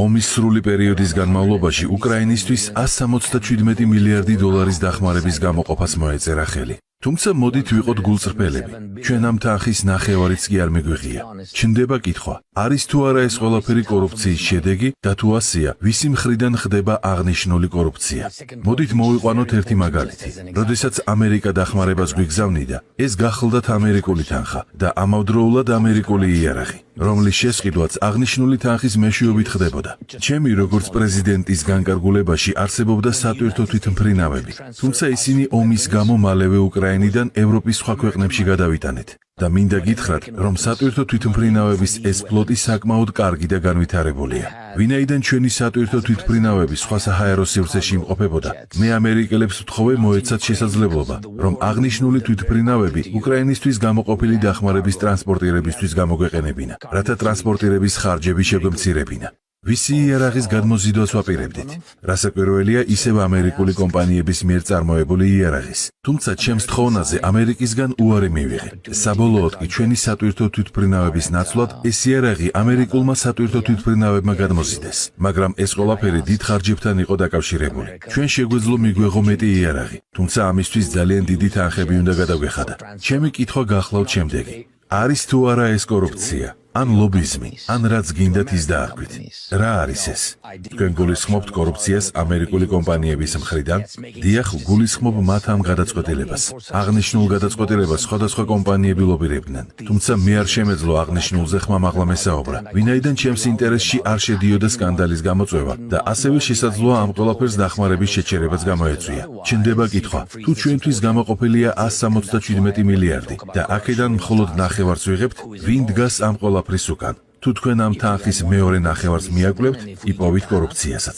ომის სრული პერიოდის განმავლობაში უკრაინისთვის 177 მილიარდი დოლარის დახმარების გამოყოფას მოეწერა ხელი. თუმცა მოდით ვიყოთ გულწრფელები. ჩვენ ამ თანხის ნახევარიც კი არ მიგვიღია. ჩნდება კითხვა, არის თუ არა ეს ყველაფერი კორუფციის შედეგი და თუ ასეა, ვისი მხრიდან ხდება აღნიშნული კორუფცია. მოდით მოვიყვანოთ ერთი მაგალითი. როდესაც ამერიკა დახმარებას გვიგზავნიდა, ეს გახლდათ ამერიკული თანხა და ამავდროულად ამერიკული იარაღი, რომლის შესყიდვაც აღნიშნული თანხის მეშვეობით ხდებოდა. ჩემი როგორც პრეზიდენტის განკარგულებაში არსებობდა სატვირთო თვითმფრინავები, თუმცა ისინი ომის გამო მალევე უკრაინიდან ევროპის სხვა ქვეყნებში გადავიტანეთ. და მინდა გითხრათ, რომ სატვირთო თვითმფრინავების ეს ფლოტი საკმაოდ კარგი და განვითარებულია. ვინაიდან ჩვენი სატვირთო თვითმფრინავები სხვა საჰაერო სივრცეში იმყოფებოდა, მე ამერიკელებს ვთხოვე მოეცათ შესაძლებლობა, რომ აღნიშნული თვითმფრინავები უკრაინისთვის გამოყოფილი დახმარების ტრანსპორტირებისთვის გამოგვეყენებინა, რათა ტრანსპორტირების ხარჯები შეგვემცირებინა. ვისი იარაღის გადმოზიდვას ვაპირებდით? რასაკვირველია, ისევ ამერიკული კომპანიების მიერ წარმოებული იარაღის. თუმცა ჩემს თხოვნაზე ამერიკისგან უარი მივიღე. საბოლოოდ კი ჩვენი სატვირთო თვითმფრინავების ნაცვლად ეს იარაღი ამერიკულმა სატვირთო თვითმფრინავებმა გადმოზიდეს. მაგრამ ეს ყველაფერი დიდ ხარჯებთან იყო დაკავშირებული. ჩვენ შეგვეძლო მიგვეღო მეტი იარაღი, თუმცა ამისთვის ძალიან დიდი თანხები უნდა გადაგვეხადა. ჩემი კითხვა გახლავთ შემდეგი. არის თუ არა ეს კორუფცია? ან ლობიზმი, ან რაც გინდათ ის დაარქვით. რა არის ეს? თქვენ გულისხმობთ კორუფციას ამერიკული კომპანიების მხრიდან? დიახ, გულისხმობ მათ ამ გადაწყვეტილებას. აღნიშნულ გადაწყვეტილებას სხვადასხვა კომპანიები ლობირებდნენ. თუმცა მე არ შემეძლო აღნიშნულზე ხმამაღლა მესაუბრა, ვინაიდან ჩემს ინტერესში არ შედიოდა სკანდალის გამოწვევა და ასევე შესაძლოა ამ ყველაფერს დახმარების შეჩერებაც გამოეწვია. ჩნდება კითხვა, თუ ჩვენთვის გამოყოფილია 177 მილიარდი და აქედან მხოლოდ ნახევარს ვიღებთ, ვინ დგას ამ ყველაფრის უკან? თუ თქვენ ამ თანხის მეორე ნახევარს მიაკვლევთ, იპოვით კორუფციასაც.